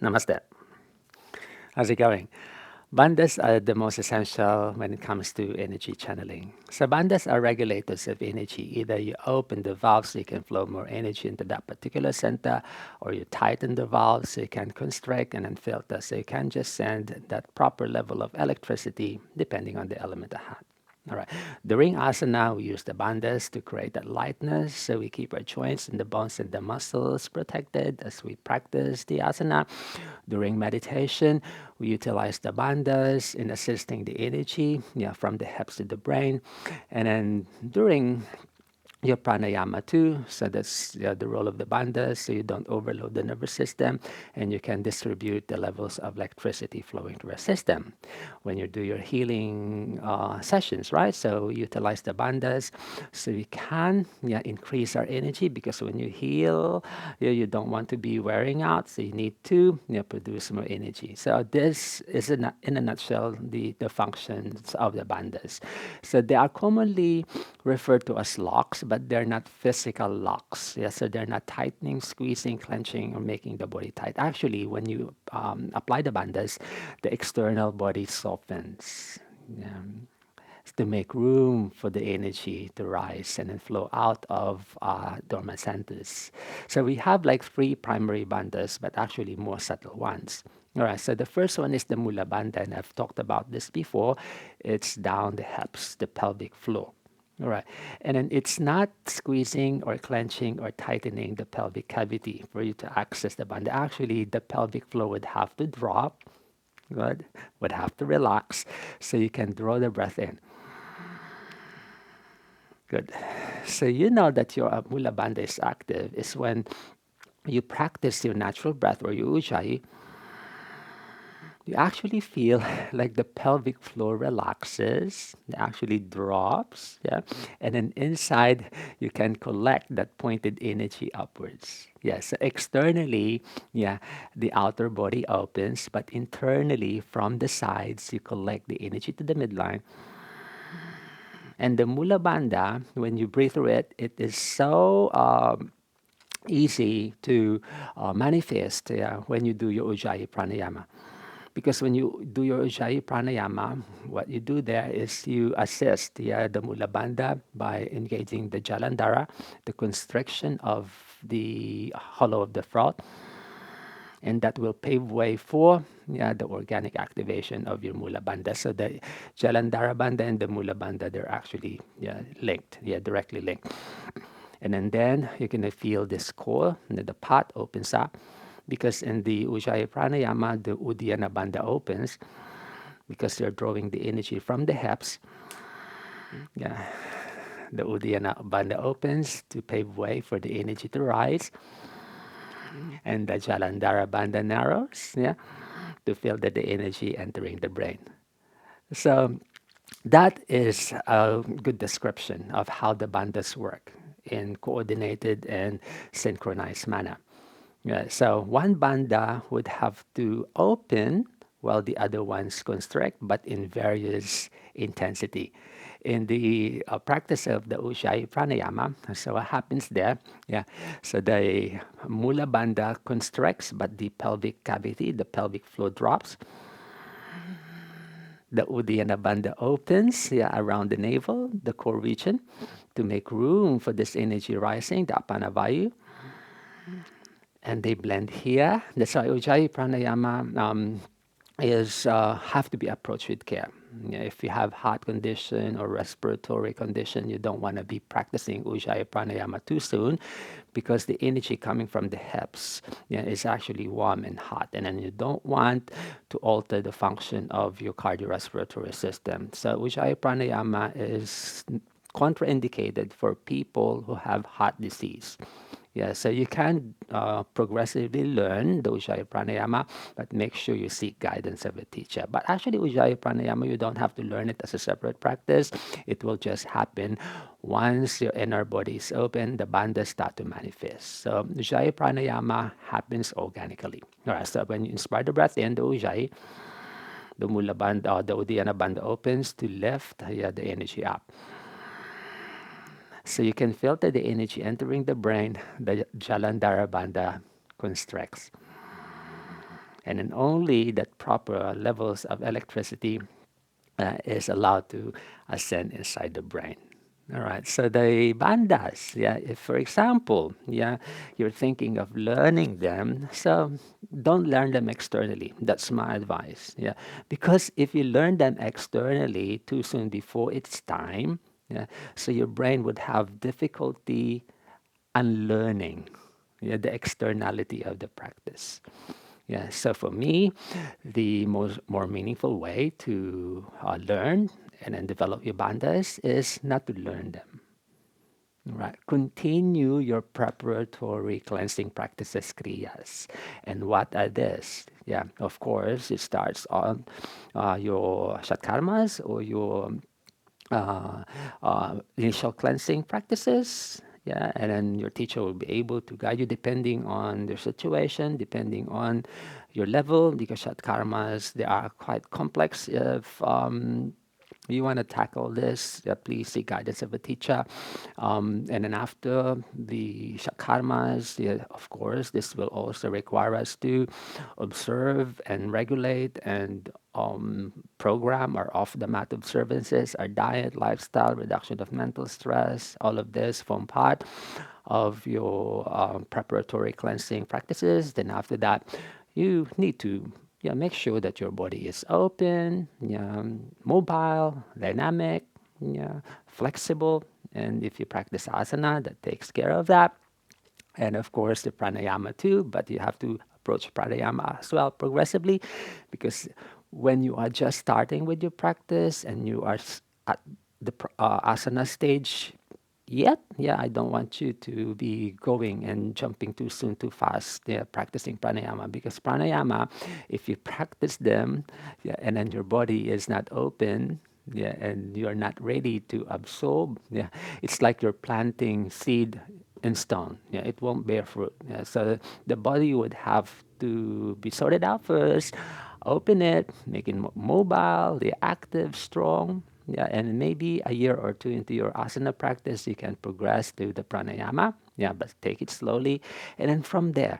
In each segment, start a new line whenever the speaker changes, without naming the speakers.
Namaste. How's it going? Bandhas are the most essential when it comes to energy channeling. So bandhas are regulators of energy. Either you open the valve so you can flow more energy into that particular center, or you tighten the valve so you can constrict and then filter. So you can just send that proper level of electricity depending on the element at hand. All right. During asana, we use the bandhas to create that lightness, so we keep our joints and the bones and the muscles protected as we practice the asana. During meditation, we utilize the bandhas in assisting the energy, from the hips to the brain. And then during your pranayama too. So that's the role of the bandha, so you don't overload the nervous system and you can distribute the levels of electricity flowing through your system. When you do your healing sessions, right? So utilize the bandhas so you can increase our energy, because when you heal, you don't want to be wearing out, so you need to produce more energy. So this is in a nutshell the functions of the bandhas. So they are commonly referred to as locks, but they're not physical locks. Yeah, so they're not tightening, squeezing, clenching, or making the body tight. Actually, when you apply the bandhas, the external body softens. Um, to make room for the energy to rise and then flow out of dormant centers. So we have like three primary bandhas, but actually more subtle ones. All right, so the first one is the Mula Bandha, and I've talked about this before. It's down the hips, the pelvic floor. All right. And then it's not squeezing or clenching or tightening the pelvic cavity for you to access the bandha. Actually, the pelvic floor would have to drop, good, would have to relax so you can draw the breath in. Good. So you know that your Mula Bandha is active is when you practice your natural breath or your Ujjayi. You actually feel like the pelvic floor relaxes, it actually drops, yeah. And then inside, you can collect that pointed energy upwards. Yes, so externally, yeah, the outer body opens, but internally, from the sides, you collect the energy to the midline. And the Mula Bandha, when you breathe through it, it is so easy to manifest when you do your Ujjayi Pranayama. Because when you do your Ujjayi Pranayama, what you do there is you assist the Mula Bandha by engaging the Jalandhara, the constriction of the hollow of the throat, and that will pave way for the organic activation of your Mula Bandha. So the Jalandhara Bandha and the Mula Bandha, they're actually linked, directly linked. And then you're going to feel this core, and the pot opens up, because in the Ujjayi Pranayama, the Uddiyana Bandha opens, because you're drawing the energy from the hips. Yeah, the Uddiyana Bandha opens to pave way for the energy to rise, and the Jalandhara Bandha narrows, to feel that the energy entering the brain. So that is a good description of how the bandhas work in coordinated and synchronized manner. Yeah, so one bandha would have to open while the other ones constrict, but in various intensity. In the practice of the Ujjayi Pranayama, so what happens there? Yeah, so the Mula Bandha constricts, but the pelvic cavity, the pelvic floor drops. The Uddiyana Bandha opens around the navel, the core region, to make room for this energy rising, the Apana Vayu. And they blend here. That's why Ujjayi Pranayama is have to be approached with care. If you have heart condition or respiratory condition, you don't want to be practicing Ujjayi Pranayama too soon, because the energy coming from the hips is actually warm and hot, and then you don't want to alter the function of your cardiorespiratory system. So Ujjayi Pranayama is contraindicated for people who have heart disease. Yeah, so you can progressively learn the Ujjayi Pranayama, but make sure you seek guidance of a teacher. But actually, Ujjayi Pranayama, you don't have to learn it as a separate practice. It will just happen once your inner body is open, the bandhas start to manifest. So Ujjayi Pranayama happens organically. All right, so when you inspire the breath in, the Ujjayi, the Mula Bandha, the Uddiyana Bandha opens to lift the energy up. So you can filter the energy entering the brain, the Jalandhara Bandha constricts. And then only that proper levels of electricity is allowed to ascend inside the brain. All right. So the bandhas, yeah. If, for example, yeah, you're thinking of learning them, so don't learn them externally. That's my advice. Yeah, because if you learn them externally too soon before its time, yeah, so your brain would have difficulty unlearning, yeah, the externality of the practice. Yeah, so for me, the more meaningful way to learn and then develop your bandhas is not to learn them. Right. Continue your preparatory cleansing practices, kriyas. And what are this? Yeah, of course, it starts on your shatkarmas or your initial cleansing practices. Yeah, and then your teacher will be able to guide you depending on their situation, depending on your level, because shatkarmas, they are quite complex. If you want to tackle this, please seek guidance of a teacher. And then after the karmas, yeah, of course, this will also require us to observe and regulate and program our off the mat observances, our diet, lifestyle, reduction of mental stress. All of this form part of your preparatory cleansing practices. Then after that, you need to, yeah, make sure that your body is open, yeah, mobile, dynamic, yeah, flexible. And if you practice asana, that takes care of that. And of course, the pranayama too, but you have to approach pranayama as well progressively, because when you are just starting with your practice and you are at the asana stage yet, yeah, I don't want you to be going and jumping too soon, too fast, yeah, practicing pranayama, because pranayama, if you practice them, yeah, and then your body is not open, yeah, and you're not ready to absorb, yeah, it's like you're planting seed in stone. Yeah, it won't bear fruit. Yeah, so the body would have to be sorted out first, open it, make it mobile, the active, strong. Yeah, and maybe a year or two into your asana practice, you can progress to the pranayama. Yeah, but take it slowly, and then from there,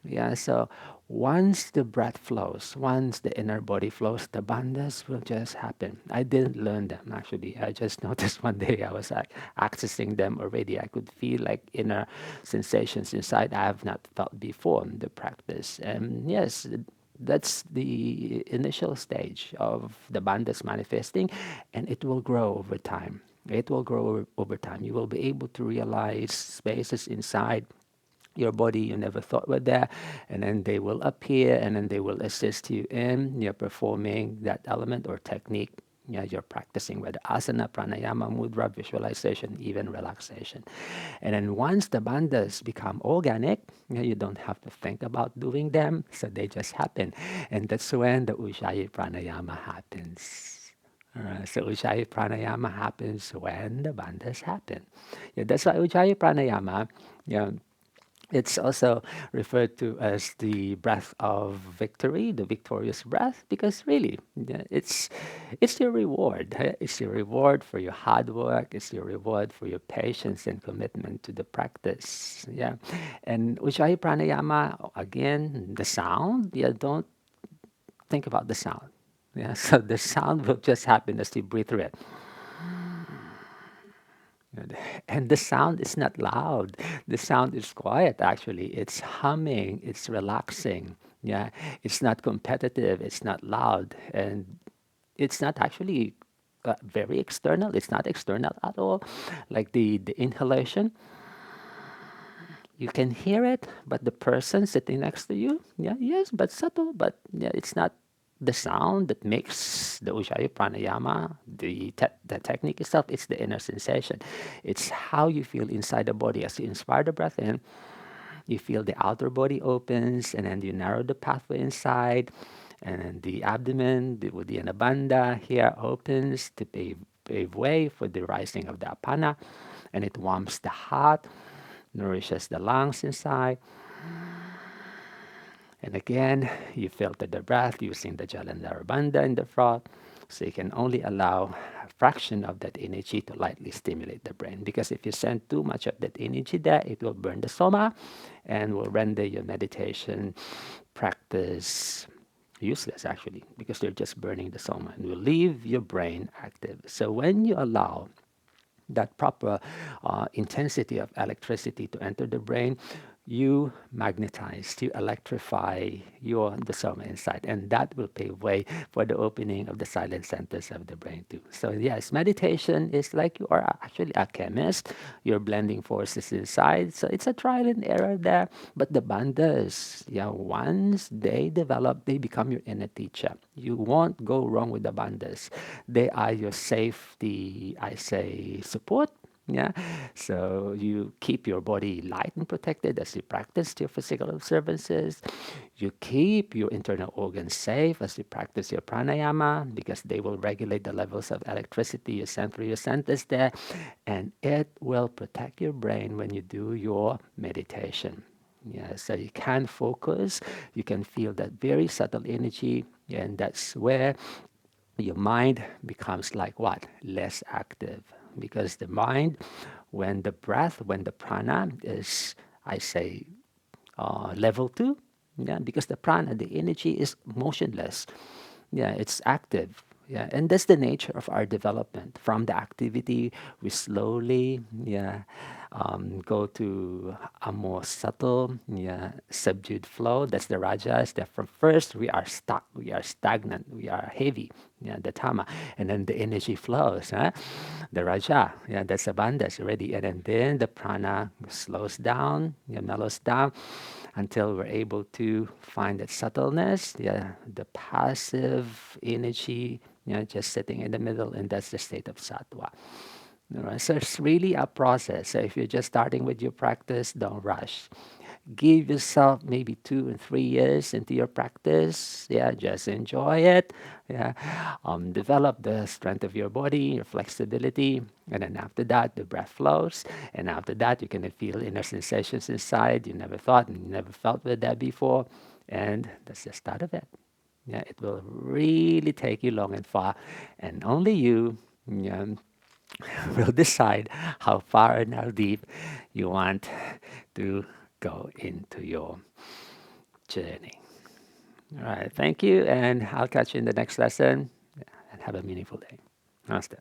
yeah, so once the breath flows, once the inner body flows, the bandhas will just happen. I didn't learn them actually. I just noticed one day I was accessing them already. I could feel like inner sensations inside I have not felt before in the practice. And yes, that's the initial stage of the bandhas manifesting, and it will grow over time. It will grow over time. You will be able to realize spaces inside your body you never thought were there, and then they will appear, and then they will assist you in you're performing that element or technique. Yeah, you're practicing whether asana, pranayama, mudra, visualization, even relaxation. And then once the bandhas become organic, yeah, you don't have to think about doing them, so they just happen. And that's when the Ujjayi pranayama happens. So Ujjayi pranayama happens when the bandhas happen. Yeah, that's why Ujjayi pranayama, yeah, it's also referred to as the breath of victory, the victorious breath, because really, yeah, it's your reward. It's your reward for your hard work. It's your reward for your patience and commitment to the practice. Yeah, and Ujjayi pranayama, again, the sound. Yeah, don't think about the sound. Yeah, so the sound will just happen as you breathe through it. And the sound is not loud. The sound is quiet, actually. It's humming, it's relaxing. Yeah, it's not competitive, it's not loud, and it's not actually very external. It's not external at all. Like the inhalation, you can hear it, but the person sitting next to you, yeah, yes, but subtle, but yeah, it's not the sound that makes the Ujjayi pranayama, the technique itself. It's the inner sensation. It's how you feel inside the body. As you inspire the breath in, you feel the outer body opens, and then you narrow the pathway inside, and then the abdomen, the Uddiyana Bandha here opens to pave way for the rising of the apana, and it warms the heart, nourishes the lungs inside. And again, you filter the breath using the Jalandhara Bandha in the front, so you can only allow a fraction of that energy to lightly stimulate the brain. Because if you send too much of that energy there, it will burn the soma and will render your meditation practice useless actually, because they're just burning the soma and will leave your brain active. So when you allow that proper intensity of electricity to enter the brain, you magnetize, you electrify the soma inside, and that will pave way for the opening of the silent centers of the brain too. So yes, meditation is like you are actually a chemist. You're blending forces inside. So it's a trial and error there. But the bandhas, yeah, once they develop, they become your inner teacher. You won't go wrong with the bandhas. They are your safety, I say, support. Yeah, so you keep your body light and protected as you practice your physical observances. You keep your internal organs safe as you practice your pranayama, because they will regulate the levels of electricity you send through your centers there, and it will protect your brain when you do your meditation. Yeah, so you can focus, you can feel that very subtle energy, and that's where your mind becomes like what? Less active. Because the mind, when the breath, when the prana is, I say, level two, yeah, because the prana, the energy is motionless. Yeah, it's active. Yeah, and that's the nature of our development. From the activity, we slowly, yeah, go to a more subtle, yeah, subdued flow. That's the rajas. That from first we are stuck, we are stagnant, we are heavy, yeah, the tama, and then the energy flows, huh? The raja, yeah, that's the bandhas already, and then the prana slows down, yeah, mellows down, until we're able to find that subtleness, yeah, the passive energy, just sitting in the middle, and that's the state of sattva. All right, so it's really a process. So if you're just starting with your practice, don't rush. Give yourself maybe 2 and 3 years into your practice. Yeah, just enjoy it. Yeah, develop the strength of your body, your flexibility, and then after that, the breath flows. And after that, you can feel inner sensations inside you never thought and you never felt with that before. And that's the start of it. Yeah, it will really take you long and far, and only you. Yeah, will decide how far and how deep you want to go into your journey. All right, thank you, and I'll catch you in the next lesson. And have a meaningful day. Namaste.